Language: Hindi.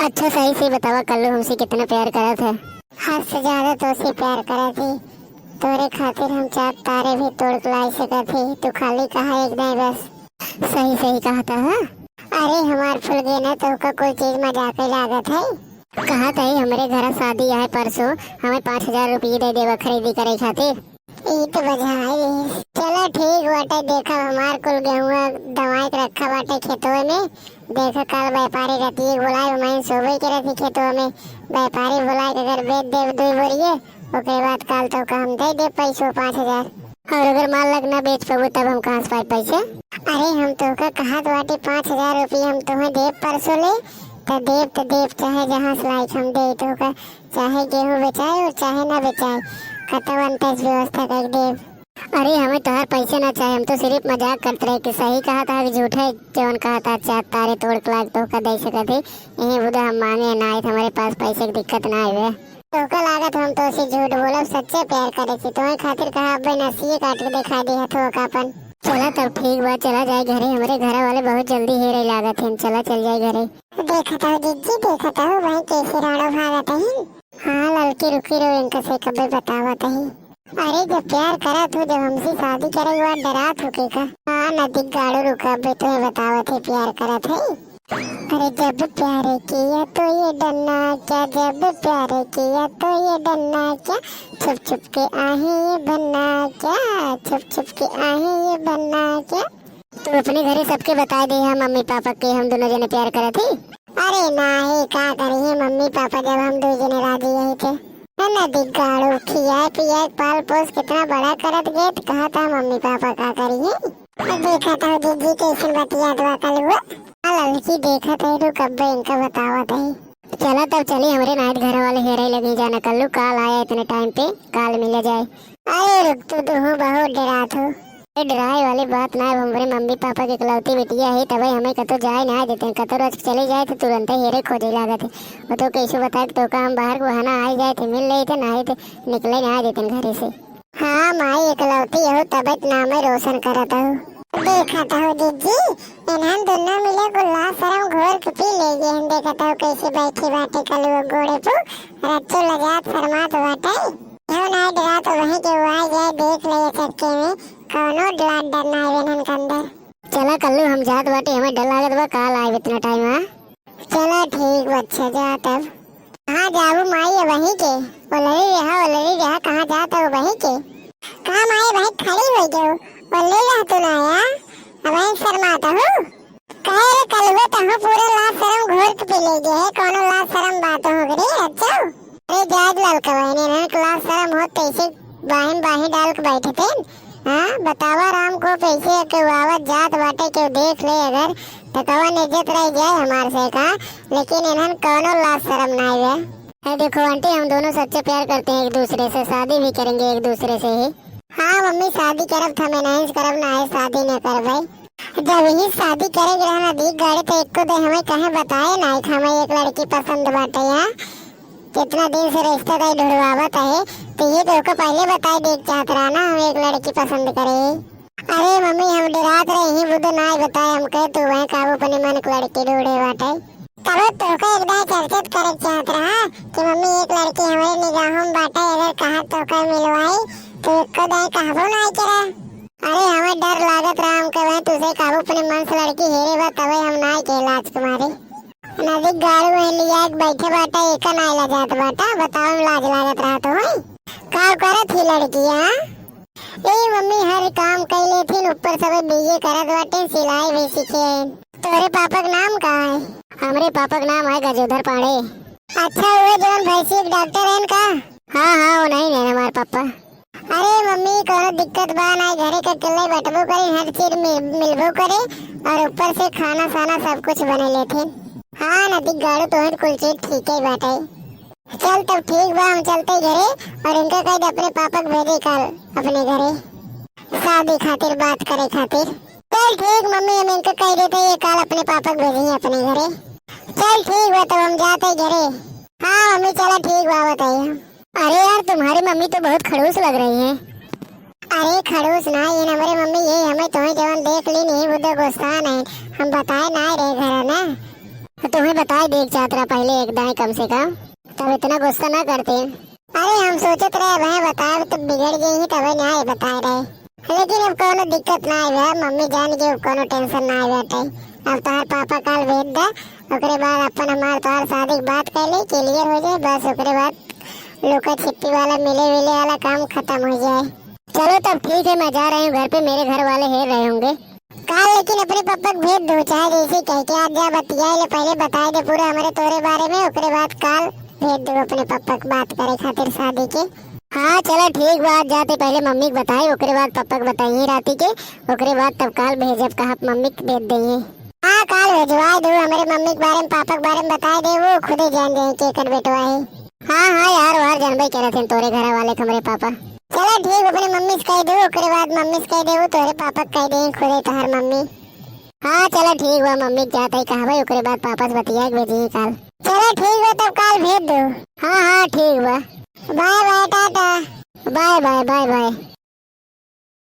अच्छा सही से बतावा कल्लू हमसे कितना प्यार करा था। हद से ज्यादा तो से प्यार करा थी। तोरे खातिर हम चार तारे भी तोड़ के लाई सका थी। तू खाली कहा एक नहीं बस। सही सही कहा था। हाँ अरे हमार फुल गए ना तो का कोई चीज मजाक ही लागत है। कहा था हमारे घर शादी है परसों, हमें 5,000 रुपये दे देवा खरीदी करे खातिर। ये तो बधाई। चलो ठीक बाटे। देखा हमार कुल गेहुआ दवाई के रखा बाटे खेतों में। देखा कल व्यापारी रहती बुलाए मैं सोबे के रहती खेतों में। व्यापारी बुलाए अगर बेच दे दो बोरिए ओके बाद कल तो हम दे दे पैसों 5,000। और अगर माल लगना बेच पाओ तब हम कहाँ से पाए पैसे। अरे हम तो का कहा बाटे 5,000 रुपये हम तुम्हें देव परसों ले तो देव चाहे जहाँ से लाइक हम दे तो का चाहे गेहूँ बेचाए और चाहे ना बेचाए खतवन पैस व्यवस्था कर देव। अरे हमें तुम्हारे पैसे ना चाहिए, हम तो सिर्फ मजाक करते रहे कि सही कहा था कि झूठा जौन कहा था चार तारे तोड़ के लाग तो का दे सका थे। यही बुधा हम मांगे ना आए हमारे पास पैसे की दिक्कत ना आए। तो का लागत हम तो उसे झूठ बोलब सच्चे प्यार करे थी तुम्हें खातिर कहा अब नसीए काट के दिखा दी हथो कापन। चला तब ठीक बात, चला जाए घरे। हमारे घर वाले बहुत जल्दी ही रही लागत है, चला चल जाए घरे। देखा था जीजी देखा था वही कैसे राड़ो भागत है। हाँ लड़की रुकी रो इनका से कभी बतावत है। अरे जब प्यार करा तू जब हमसे शादी करे हुआ डरा थुके का। हाँ नदी गाड़ो रुका बे तुम्हें बतावत है प्यार करा थे। अरे जब प्यार किया तो ये डरना क्या, जब प्यार किया तो ये डरना क्या, छुप छुप के आहे ये बनना क्या, छुप छुप के आहे ये बनना क्या। तू अपने घरे सबके बता दे हम मम्मी पापा के हम दोनों जने प्यार करे थे। अरे नहीं क्या करिए मम्मी पापा जब हम दो जने राजी यही थे। नदी गाड़ो खिया पिया पाल पोस कितना बड़ा करत गए तो कहा था मम्मी पापा क्या करिए। देखा था जीजी कैसे बतिया दुआ कल हुआ। लड़की देखा था तो कब इनका बतावत है। चला तब चली हमारे नाइट घर वाले हेरे लगी जाना कल्लू काल आया इतने टाइम पे काल मिल जाए। अरे रुक तू बहुत डरा थो। डराए वाली बात ना, हमारे मम्मी पापा की इकलौती बेटिया है तब हमें कतो जाए ना देते, कतो रोज चले जाए तो तुरंत हेरे खोजे लागत है। वो तो कैसे बताए तो का हम बाहर को हना आ जाए थे मिल रहे थे ना थे निकले ना देते घरे से। हाँ माई इकलौती हो तब नाम रोशन करता हूँ। देखा था जीजी इन्हन दोनों मिले गुल्ला शरम घोर के पी ले गए। हम देखा था कैसे बैठे बाटे कल वो घोड़े पे रच्चो लगात फरमात बाटे। यो ना डरा तो वहीं के आ जाए देख ले चक्के में कौनो डर ना है इन्हन के अंदर। चला कल्लू हम जात बाटे हमें डर लागत बा काल आए इतना टाइम। हाँ चला ठीक बच्चा जा तब। कहाँ जाऊ माई वहीं के वलरी रहा कहाँ जाता हो वहीं के। कहाँ माई वहीं खड़ी हो जाओ बोले ला तो ना आया अब शर्माता हूँ। कहे रे कल हुए तो हम पूरे लाश शर्म घोर के पी ले गए है कोनो लाश शर्म बात हो गई। अच्छा अरे जाज लड़का बहने ना लाश शर्म हो कैसे बाहन डाल के बैठे थे। हाँ बतावा राम को पैसे के आवत जात बाटे के देख ले अगर तो कवन इज्जत रह जाए हमारे से का। लेकिन इन्हन कोनो लाश शर्म ना है। देखो आंटी हम दोनों सच्चे प्यार करते हैं एक दूसरे से, शादी भी करेंगे एक दूसरे से ही। हाँ मम्मी शादी करब था मैं नहीं करब ना है शादी न कर भाई। जब ही शादी करेगी रहना दी गाड़ी तो एक को दे हमें कहे बताए ना हमें एक लड़की पसंद बाटे। यहाँ कितना दिन से रिश्ता का ढूंढवावत है तो ये तो को पहले बताए देख चाहत रहा ना हम एक लड़की पसंद करे। अरे मम्मी हम डरात रहे ही बुध ना बताए हम कहे तू वहीं काबू अपने मन को लड़की ढूंढे बाटे। तब तो का एकदम चर्चित करे चाहत रहा कि मम्मी एक लड़की हमारे निगाहों में बाटे अगर कहा तो का मिलवाई तो एक दाई काबू ना करा। अरे हमें डर लागत राम के भाई तुझे काबू अपने मन से लड़की हेरे बा तब हम ना के लाज कुमारी नदी गाड़ू में लिया एक बैठे बाटा एक ना ला जात बाटा बताओ लाज लागत रहा तो है का करत थी लड़कियां। ए मम्मी हर काम कर लेथी ऊपर सब बीए करत बाटे सिलाई भी सीखे। तोरे पापा का नाम का है। हमारे पापा का नाम है गजोधर पांडे। अच्छा वो जवन भैंसी डॉक्टर है का। हाँ हाँ वो नहीं है हमारे पापा। अरे मम्मी कोनो दिक्कत बा ना घरे के अकेले बैठबो करे हर चीज मिलबो करे और ऊपर से खाना साना सब कुछ बने लेथे। हाँ नदी गाड़ो तो है कुल चीज ठीक है बाटे। चल तब ठीक बा हम चलते घरे और इनका कह दे अपने पापा को भेजे कल अपने घरे शादी खातिर बात करे खातिर। चल ठीक मम्मी हम इनको कह देते ये कल अपने पापा को भेजेंगे अपने घरे। चल ठीक बा तब हम जाते घरे। हाँ मम्मी चला ठीक बा बताइए। अरे यार तुम्हारी मम्मी तो बहुत खड़ूस लग रही है। अरे खड़ूस ना ये हमारे मम्मी ये हमें तुम्हें जवन देख ली नहीं बुद्ध गुस्सा नहीं हम बताए ना रे घर ना तुम्हें बताए देख चाहत रहा पहले एक दाएं कम से कम, तब इतना गुस्सा ना करते। अरे हम सोचत रहे भाई बताए तो बिगड़ गई ही तब ना बताए रहे, लेकिन अब कोनो दिक्कत ना आए, मम्मी जान के कोनो टेंशन ना आए बेटे। अब तोहार पापा काल भेज दा, ओकरे बाद अपन हमार तोहार शादी की बात कर ले, क्लियर हो जाए, बस ओकरे बाद लुका छिपी वाला मिले विले वाला काम खत्म हो जाए। चलो तब ठीक है, मैं जा रही हूँ घर पे, मेरे घर वाले हेर रहे होंगे। काल लेकिन अपने पापा को भेज दो, चाहे जैसे कह के आज जा बतिया ले, पहले बताए दे पूरा हमारे तोरे बारे में, ओकरे बाद काल भेज दो अपने पापा को बात करे खातिर शादी के। हाँ चलो ठीक बात, जाते पहले मम्मी को बताए, ओकरे बाद पापा को बताइए राती के, ओकरे बाद तब काल भेजब कहा मम्मी को भेज देंगे। हाँ काल भेजवा दो, हमारे मम्मी के बारे में पापा के बारे में बताए दे, वो खुद ही जान जाए के कर बेटवा है। हाँ हाँ यार वार जानबे करे थे तोरे घर वाले हमारे पापा। चलो ठीक, अपने मम्मी से कह दो, ओकरे बाद मम्मी से कह दे, तोरे पापा को कह दे खुद ही तोहर मम्मी। हाँ चलो ठीक हुआ, मम्मी को जाता ही कहा भाई, ओकरे बाद पापा से बतिया भेजिए काल। चलो ठीक है तब काल भेज दो। हाँ हाँ ठीक हुआ, bye bye tata. Bye bye bye bye.